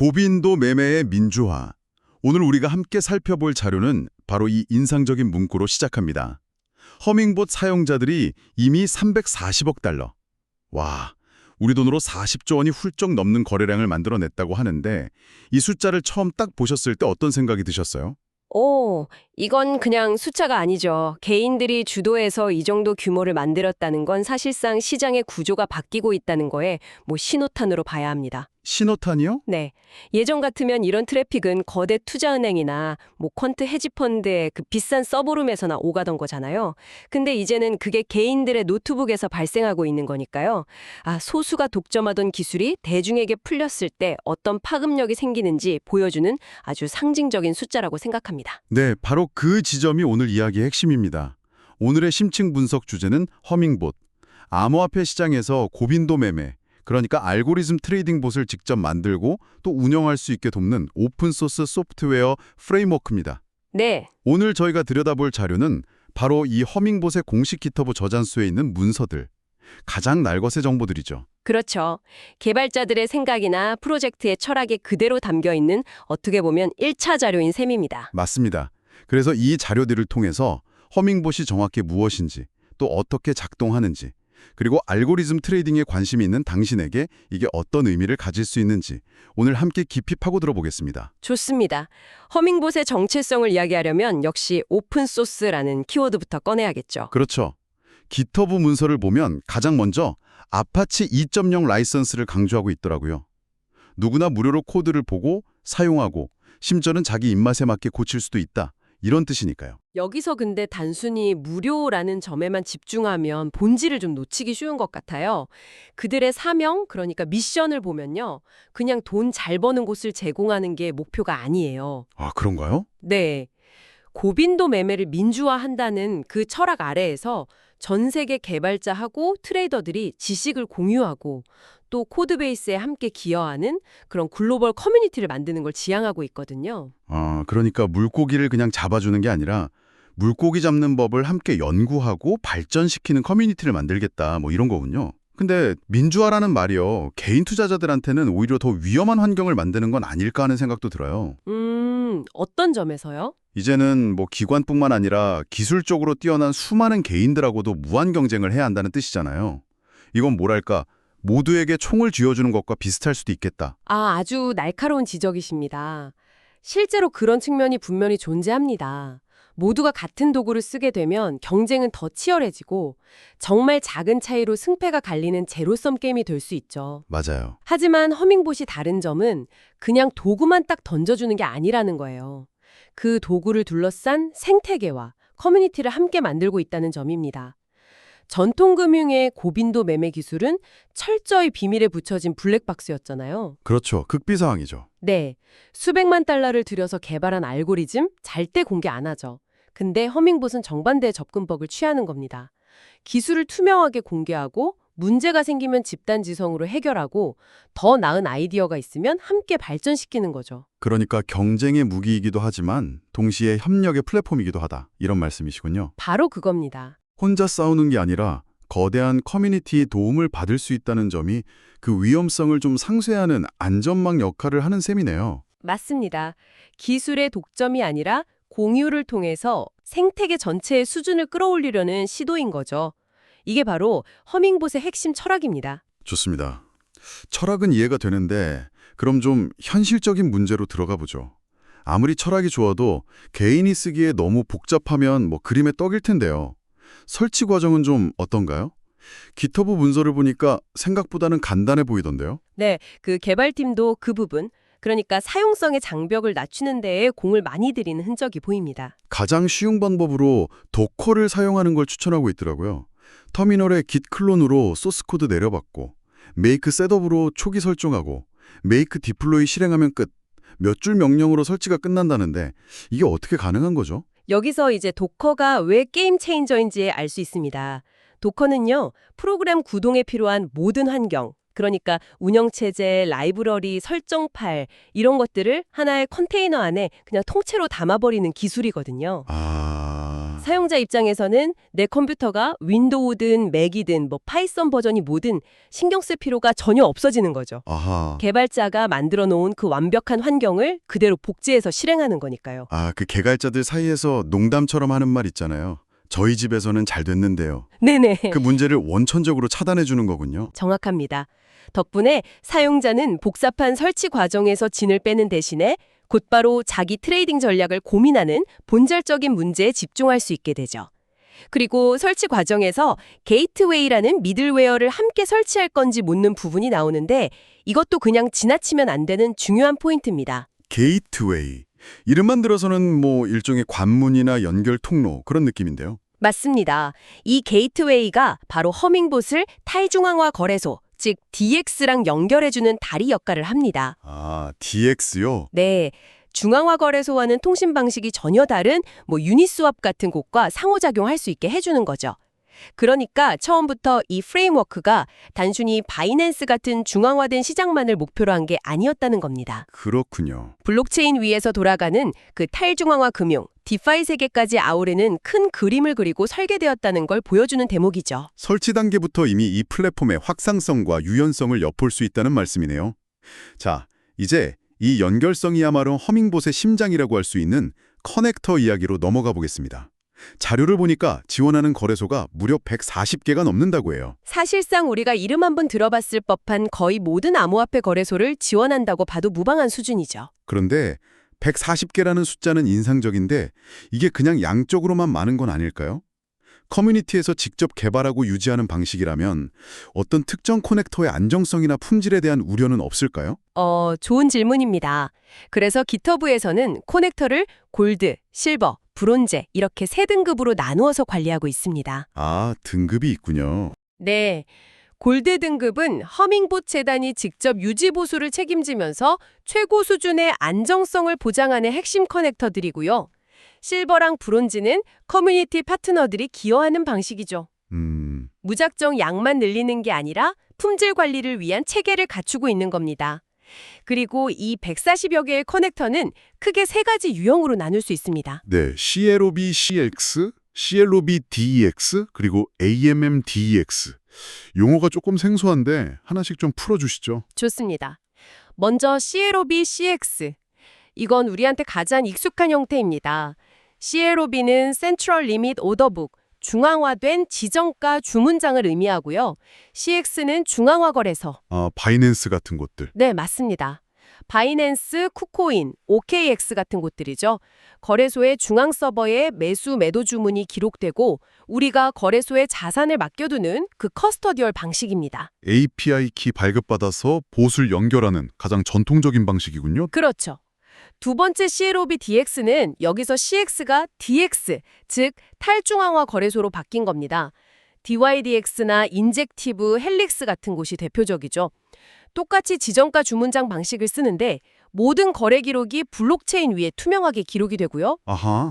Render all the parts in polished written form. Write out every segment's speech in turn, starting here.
고빈도 매매의 민주화. 오늘 우리가 함께 살펴볼 자료는 바로 이 인상적인 문구로 시작합니다. 허밍봇 사용자들이 이미 340억 달러. 와, 우리 돈으로 40조 원이 훌쩍 넘는 거래량을 만들어냈다고 하는데 이 숫자를 처음 딱 보셨을 때 어떤 생각이 드셨어요? 오, 이건 그냥 숫자가 아니죠. 개인들이 주도해서 이 정도 규모를 만들었다는 건 사실상 시장의 구조가 바뀌고 있다는 거에 신호탄으로 봐야 합니다. 신호탄이요? 네. 예전 같으면 이런 트래픽은 거대 투자은행이나 퀀트 헤지펀드의 그 비싼 서버룸에서나 오가던 거잖아요. 근데 이제는 그게 개인들의 노트북에서 발생하고 있는 거니까요. 소수가 독점하던 기술이 대중에게 풀렸을 때 어떤 파급력이 생기는지 보여주는 아주 상징적인 숫자라고 생각합니다. 네, 바로 그 지점이 오늘 이야기의 핵심입니다. 오늘의 심층 분석 주제는 허밍봇. 암호화폐 시장에서 고빈도 매매, 그러니까 알고리즘 트레이딩 봇을 직접 만들고 또 운영할 수 있게 돕는 오픈소스 소프트웨어 프레임워크입니다. 네. 오늘 저희가 들여다볼 자료는 바로 이 허밍봇의 공식 기터브 저잔수에 있는 문서들, 가장 날것의 정보들이죠. 그렇죠. 개발자들의 생각이나 프로젝트의 철학이 그대로 담겨 있는 어떻게 보면 1차 자료인 셈입니다. 맞습니다. 그래서 이 자료들을 통해서 허밍봇이 정확히 무엇인지, 또 어떻게 작동하는지, 그리고 알고리즘 트레이딩에 관심이 있는 당신에게 이게 어떤 의미를 가질 수 있는지 오늘 함께 깊이 파고 들어보겠습니다. 좋습니다. 허밍봇의 정체성을 이야기하려면 역시 오픈소스라는 키워드부터 꺼내야겠죠. 그렇죠. 기터브 문서를 보면 가장 먼저 아파치 2.0 라이선스를 강조하고 있더라고요. 누구나 무료로 코드를 보고 사용하고 심지어는 자기 입맛에 맞게 고칠 수도 있다. 이런 뜻이니까요. 여기서 근데 단순히 무료라는 점에만 집중하면 본질을 좀 놓치기 쉬운 것 같아요. 그들의 사명, 그러니까 미션을 보면요. 그냥 돈 잘 버는 곳을 제공하는 게 목표가 아니에요. 아, 그런가요? 네. 고빈도 매매를 민주화한다는 그 철학 아래에서 전 세계 개발자하고 트레이더들이 지식을 공유하고 또 코드베이스에 함께 기여하는 그런 글로벌 커뮤니티를 만드는 걸 지향하고 있거든요. 그러니까 물고기를 그냥 잡아주는 게 아니라 물고기 잡는 법을 함께 연구하고 발전시키는 커뮤니티를 만들겠다. 이런 거군요. 근데 민주화라는 말이요. 개인 투자자들한테는 오히려 더 위험한 환경을 만드는 건 아닐까 하는 생각도 들어요. 어떤 점에서요? 이제는 기관뿐만 아니라 기술적으로 뛰어난 수많은 개인들하고도 무한 경쟁을 해야 한다는 뜻이잖아요. 이건 뭐랄까, 모두에게 총을 쥐어주는 것과 비슷할 수도 있겠다. 아주 날카로운 지적이십니다. 실제로 그런 측면이 분명히 존재합니다. 모두가 같은 도구를 쓰게 되면 경쟁은 더 치열해지고 정말 작은 차이로 승패가 갈리는 제로섬 게임이 될 수 있죠. 맞아요. 하지만 허밍봇이 다른 점은 그냥 도구만 딱 던져주는 게 아니라는 거예요. 그 도구를 둘러싼 생태계와 커뮤니티를 함께 만들고 있다는 점입니다. 전통금융의 고빈도 매매 기술은 철저히 비밀에 붙여진 블랙박스였잖아요. 그렇죠. 극비사항이죠. 네, 수백만 달러를 들여서 개발한 알고리즘 절대 공개 안 하죠. 근데 허밍봇은 정반대의 접근법을 취하는 겁니다. 기술을 투명하게 공개하고 문제가 생기면 집단지성으로 해결하고 더 나은 아이디어가 있으면 함께 발전시키는 거죠. 그러니까 경쟁의 무기이기도 하지만 동시에 협력의 플랫폼이기도 하다. 이런 말씀이시군요. 바로 그겁니다. 혼자 싸우는 게 아니라 거대한 커뮤니티의 도움을 받을 수 있다는 점이 그 위험성을 좀 상쇄하는 안전망 역할을 하는 셈이네요. 맞습니다. 기술의 독점이 아니라 공유를 통해서 생태계 전체의 수준을 끌어올리려는 시도인 거죠. 이게 바로 허밍봇의 핵심 철학입니다. 좋습니다. 철학은 이해가 되는데 그럼 좀 현실적인 문제로 들어가 보죠. 아무리 철학이 좋아도 개인이 쓰기에 너무 복잡하면 그림의 떡일 텐데요. 설치 과정은 좀 어떤가요? 기터브 문서를 보니까 생각보다는 간단해 보이던데요. 네, 그 개발팀도 그 부분, 그러니까 사용성의 장벽을 낮추는 데에 공을 많이 들이는 흔적이 보입니다. 가장 쉬운 방법으로 도커를 사용하는 걸 추천하고 있더라고요. 터미널에 git 클론으로 소스 코드 내려받고 make 셋업으로 초기 설정하고 make 디플로이 실행하면 끝. 몇 줄 명령으로 설치가 끝난다는데 이게 어떻게 가능한 거죠? 여기서 이제 도커가 왜 게임 체인저인지 알 수 있습니다. 도커는요, 프로그램 구동에 필요한 모든 환경, 그러니까 운영체제, 라이브러리, 설정 파일 이런 것들을 하나의 컨테이너 안에 그냥 통째로 담아버리는 기술이거든요. 사용자 입장에서는 내 컴퓨터가 윈도우든 맥이든 파이썬 버전이 뭐든 신경 쓸 필요가 전혀 없어지는 거죠. 아하. 개발자가 만들어 놓은 그 완벽한 환경을 그대로 복제해서 실행하는 거니까요. 그 개발자들 사이에서 농담처럼 하는 말 있잖아요. 저희 집에서는 잘 됐는데요. 네네. 그 문제를 원천적으로 차단해 주는 거군요. 정확합니다. 덕분에 사용자는 복잡한 설치 과정에서 진을 빼는 대신에 곧바로 자기 트레이딩 전략을 고민하는 본질적인 문제에 집중할 수 있게 되죠. 그리고 설치 과정에서 게이트웨이라는 미들웨어를 함께 설치할 건지 묻는 부분이 나오는데 이것도 그냥 지나치면 안 되는 중요한 포인트입니다. 게이트웨이. 이름만 들어서는 일종의 관문이나 연결 통로 그런 느낌인데요. 맞습니다. 이 게이트웨이가 바로 허밍봇을 탈중앙화 거래소, 즉 DX랑 연결해주는 다리 역할을 합니다. DX요? 네, 중앙화 거래소와는 통신 방식이 전혀 다른 유니스왑 같은 곳과 상호작용할 수 있게 해주는 거죠. 그러니까 처음부터 이 프레임워크가 단순히 바이낸스 같은 중앙화된 시장만을 목표로 한 게 아니었다는 겁니다. 그렇군요. 블록체인 위에서 돌아가는 그 탈중앙화 금융, 디파이 세계까지 아우르는 큰 그림을 그리고 설계되었다는 걸 보여주는 대목이죠. 설치 단계부터 이미 이 플랫폼의 확산성과 유연성을 엿볼 수 있다는 말씀이네요. 자, 이제 이 연결성이야말로 허밍봇의 심장이라고 할 수 있는 커넥터 이야기로 넘어가 보겠습니다. 자료를 보니까 지원하는 거래소가 무려 140개가 넘는다고 해요. 사실상 우리가 이름 한번 들어봤을 법한 거의 모든 암호화폐 거래소를 지원한다고 봐도 무방한 수준이죠. 그런데 140개라는 숫자는 인상적인데 이게 그냥 양쪽으로만 많은 건 아닐까요? 커뮤니티에서 직접 개발하고 유지하는 방식이라면 어떤 특정 커넥터의 안정성이나 품질에 대한 우려는 없을까요? 좋은 질문입니다. 그래서 깃허브에서는 커넥터를 골드, 실버, 브론제 이렇게 세 등급으로 나누어서 관리하고 있습니다. 등급이 있군요. 네. 골드 등급은 허밍봇 재단이 직접 유지 보수를 책임지면서 최고 수준의 안정성을 보장하는 핵심 커넥터들이고요. 실버랑 브론즈는 커뮤니티 파트너들이 기여하는 방식이죠. 무작정 양만 늘리는 게 아니라 품질 관리를 위한 체계를 갖추고 있는 겁니다. 그리고 이 140여 개의 커넥터는 크게 세 가지 유형으로 나눌 수 있습니다. 네, CLOB CX, CLOB DEX, 그리고 AMM DEX. 용어가 조금 생소한데 하나씩 좀 풀어주시죠. 좋습니다. 먼저 CLOB CX. 이건 우리한테 가장 익숙한 형태입니다. CLOB는 Central Limit Order Book, 중앙화된 지정가 주문장을 의미하고요. CX는 중앙화 거래소. 바이낸스 같은 곳들. 네, 맞습니다. 바이낸스, 쿠코인, OKX 같은 곳들이죠. 거래소의 중앙 서버에 매수, 매도 주문이 기록되고 우리가 거래소에 자산을 맡겨두는 그 커스터디얼 방식입니다. API 키 발급받아서 봇을 연결하는 가장 전통적인 방식이군요. 그렇죠. 두 번째 CLOB DX는 여기서 CX가 DX, 즉 탈중앙화 거래소로 바뀐 겁니다. DYDX나 인젝티브, 헬릭스 같은 곳이 대표적이죠. 똑같이 지정가 주문장 방식을 쓰는데 모든 거래 기록이 블록체인 위에 투명하게 기록이 되고요.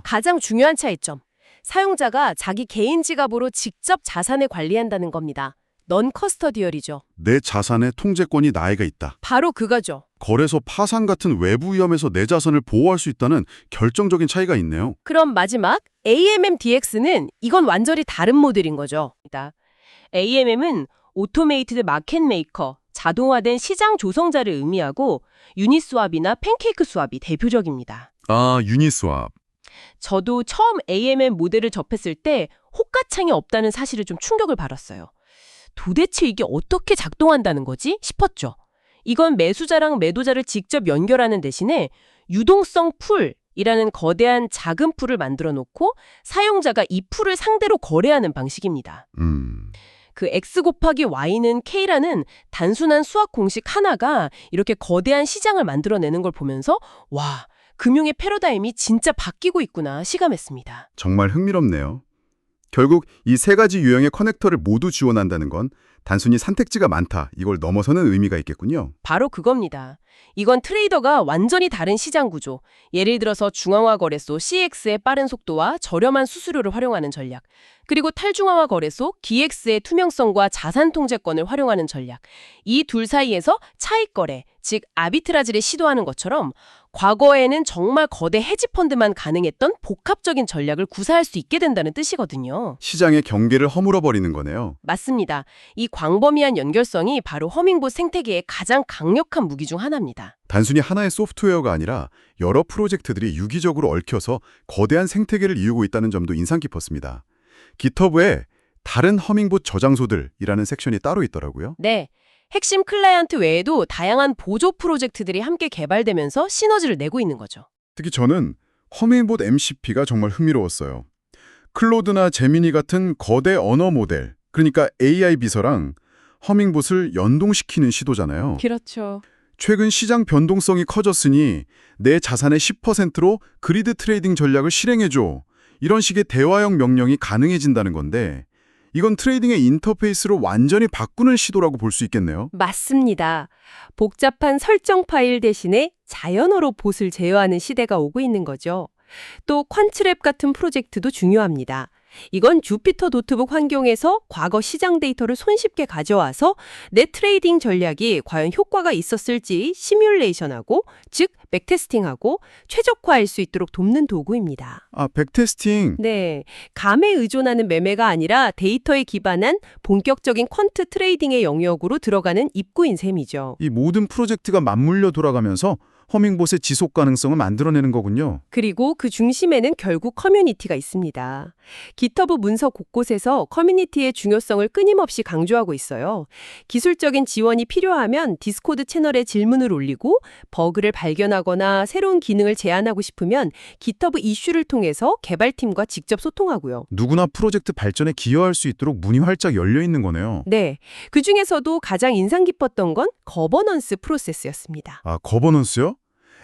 가장 중요한 차이점, 사용자가 자기 개인 지갑으로 직접 자산을 관리한다는 겁니다. 넌 커스터디얼이죠. 내 자산의 통제권이 나에게 있다. 바로 그거죠. 거래소 파산 같은 외부 위험에서 내 자산을 보호할 수 있다는 결정적인 차이가 있네요. 그럼 마지막 AMM-DX는 이건 완전히 다른 모델인 거죠. AMM은 오토메이티드 마켓 메이커, 자동화된 시장 조성자를 의미하고 유니스왑이나 팬케이크 스왑이 대표적입니다. 유니스왑. 저도 처음 AMM 모델을 접했을 때 호가창이 없다는 사실을 좀 충격을 받았어요. 도대체 이게 어떻게 작동한다는 거지? 싶었죠. 이건 매수자랑 매도자를 직접 연결하는 대신에 유동성 풀이라는 거대한 작은 풀을 만들어 놓고 사용자가 이 풀을 상대로 거래하는 방식입니다. 그 X 곱하기 Y는 K라는 단순한 수학 공식 하나가 이렇게 거대한 시장을 만들어내는 걸 보면서 와, 금융의 패러다임이 진짜 바뀌고 있구나 실감했습니다. 정말 흥미롭네요. 결국 이 세 가지 유형의 커넥터를 모두 지원한다는 건 단순히 선택지가 많다, 이걸 넘어서는 의미가 있겠군요. 바로 그겁니다. 이건 트레이더가 완전히 다른 시장 구조, 예를 들어서 중앙화 거래소 CX의 빠른 속도와 저렴한 수수료를 활용하는 전략, 그리고 탈중앙화 거래소 DX의 투명성과 자산 통제권을 활용하는 전략, 이 둘 사이에서 차익 거래, 즉 아비트라지를 시도하는 것처럼 과거에는 정말 거대 헤지펀드만 가능했던 복합적인 전략을 구사할 수 있게 된다는 뜻이거든요. 시장의 경계를 허물어버리는 거네요. 맞습니다. 이 광범위한 연결성이 바로 허밍봇 생태계의 가장 강력한 무기 중 하나입니다. 단순히 하나의 소프트웨어가 아니라 여러 프로젝트들이 유기적으로 얽혀서 거대한 생태계를 이루고 있다는 점도 인상 깊었습니다. GitHub에 다른 허밍봇 저장소들이라는 섹션이 따로 있더라고요. 네. 핵심 클라이언트 외에도 다양한 보조 프로젝트들이 함께 개발되면서 시너지를 내고 있는 거죠. 특히 저는 허밍봇 MCP가 정말 흥미로웠어요. 클로드나 제미니 같은 거대 언어 모델, 그러니까 AI 비서랑 허밍봇을 연동시키는 시도잖아요. 그렇죠. 최근 시장 변동성이 커졌으니 내 자산의 10%로 그리드 트레이딩 전략을 실행해줘. 이런 식의 대화형 명령이 가능해진다는 건데 이건 트레이딩의 인터페이스로 완전히 바꾸는 시도라고 볼 수 있겠네요. 맞습니다. 복잡한 설정 파일 대신에 자연어로 봇을 제어하는 시대가 오고 있는 거죠. 또 퀀트랩 같은 프로젝트도 중요합니다. 이건 주피터 노트북 환경에서 과거 시장 데이터를 손쉽게 가져와서 내 트레이딩 전략이 과연 효과가 있었을지 시뮬레이션하고, 즉 백테스팅하고 최적화할 수 있도록 돕는 도구입니다. 아, 백테스팅. 네, 감에 의존하는 매매가 아니라 데이터에 기반한 본격적인 퀀트 트레이딩의 영역으로 들어가는 입구인 셈이죠. 이 모든 프로젝트가 맞물려 돌아가면서 허밍봇의 지속 가능성을 만들어내는 거군요. 그리고 그 중심에는 결국 커뮤니티가 있습니다. GitHub 문서 곳곳에서 커뮤니티의 중요성을 끊임없이 강조하고 있어요. 기술적인 지원이 필요하면 디스코드 채널에 질문을 올리고, 버그를 발견하거나 새로운 기능을 제안하고 싶으면 GitHub 이슈를 통해서 개발팀과 직접 소통하고요. 누구나 프로젝트 발전에 기여할 수 있도록 문이 활짝 열려 있는 거네요. 네, 그 중에서도 가장 인상 깊었던 건 거버넌스 프로세스였습니다. 아, 거버넌스요?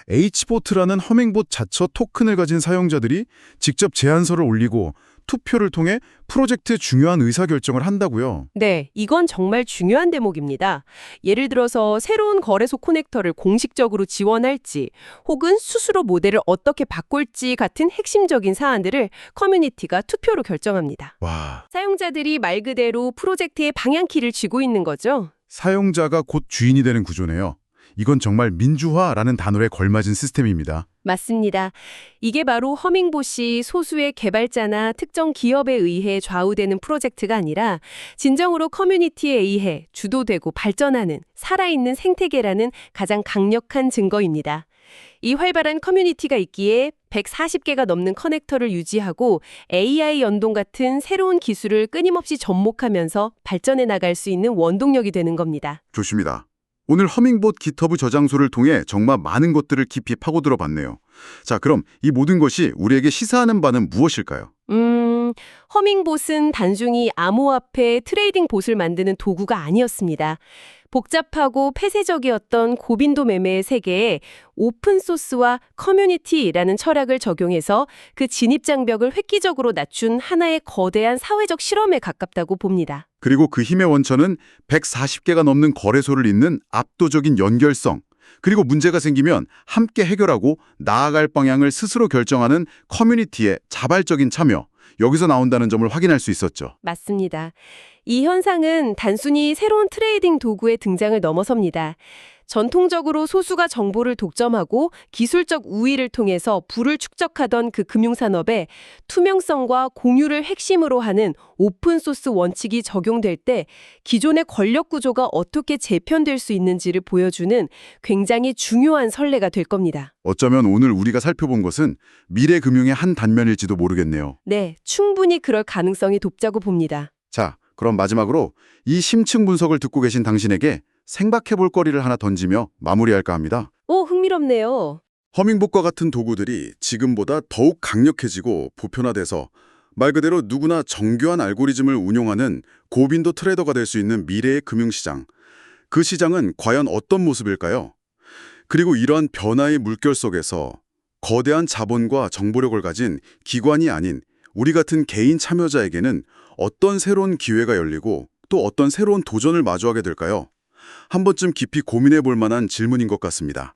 H보트라는 허밍봇 자처 토큰을 가진 사용자들이 직접 제안서를 올리고 투표를 통해 프로젝트의 중요한 의사결정을 한다고요. 네, 이건 정말 중요한 대목입니다. 예를 들어서 새로운 거래소 커넥터를 공식적으로 지원할지, 혹은 스스로 모델을 어떻게 바꿀지 같은 핵심적인 사안들을 커뮤니티가 투표로 결정합니다. 와, 사용자들이 말 그대로 프로젝트의 방향키를 쥐고 있는 거죠. 사용자가 곧 주인이 되는 구조네요. 이건 정말 민주화라는 단어에 걸맞은 시스템입니다. 맞습니다. 이게 바로 허밍봇이 소수의 개발자나 특정 기업에 의해 좌우되는 프로젝트가 아니라 진정으로 커뮤니티에 의해 주도되고 발전하는 살아있는 생태계라는 가장 강력한 증거입니다. 이 활발한 커뮤니티가 있기에 140개가 넘는 커넥터를 유지하고 AI 연동 같은 새로운 기술을 끊임없이 접목하면서 발전해 나갈 수 있는 원동력이 되는 겁니다. 좋습니다. 오늘 허밍봇 GitHub 저장소를 통해 정말 많은 것들을 깊이 파고들어 봤네요. 자, 그럼 이 모든 것이 우리에게 시사하는 바는 무엇일까요? 허밍봇은 단순히 암호화폐 트레이딩 봇을 만드는 도구가 아니었습니다. 복잡하고 폐쇄적이었던 고빈도 매매의 세계에 오픈소스와 커뮤니티라는 철학을 적용해서 그 진입장벽을 획기적으로 낮춘 하나의 거대한 사회적 실험에 가깝다고 봅니다. 그리고 그 힘의 원천은 140개가 넘는 거래소를 잇는 압도적인 연결성, 그리고 문제가 생기면 함께 해결하고 나아갈 방향을 스스로 결정하는 커뮤니티의 자발적인 참여, 여기서 나온다는 점을 확인할 수 있었죠. 맞습니다. 이 현상은 단순히 새로운 트레이딩 도구의 등장을 넘어섭니다. 전통적으로 소수가 정보를 독점하고 기술적 우위를 통해서 부를 축적하던 그 금융산업에 투명성과 공유를 핵심으로 하는 오픈소스 원칙이 적용될 때 기존의 권력 구조가 어떻게 재편될 수 있는지를 보여주는 굉장히 중요한 선례가 될 겁니다. 어쩌면 오늘 우리가 살펴본 것은 미래 금융의 한 단면일지도 모르겠네요. 네, 충분히 그럴 가능성이 높다고 봅니다. 자, 그럼 마지막으로 이 심층 분석을 듣고 계신 당신에게 생각해 볼 거리를 하나 던지며 마무리할까 합니다. 오, 흥미롭네요. 허밍봇과 같은 도구들이 지금보다 더욱 강력해지고 보편화돼서 말 그대로 누구나 정교한 알고리즘을 운용하는 고빈도 트레이더가 될 수 있는 미래의 금융시장. 그 시장은 과연 어떤 모습일까요? 그리고 이러한 변화의 물결 속에서 거대한 자본과 정보력을 가진 기관이 아닌 우리 같은 개인 참여자에게는 어떤 새로운 기회가 열리고 또 어떤 새로운 도전을 마주하게 될까요? 한 번쯤 깊이 고민해 볼 만한 질문인 것 같습니다.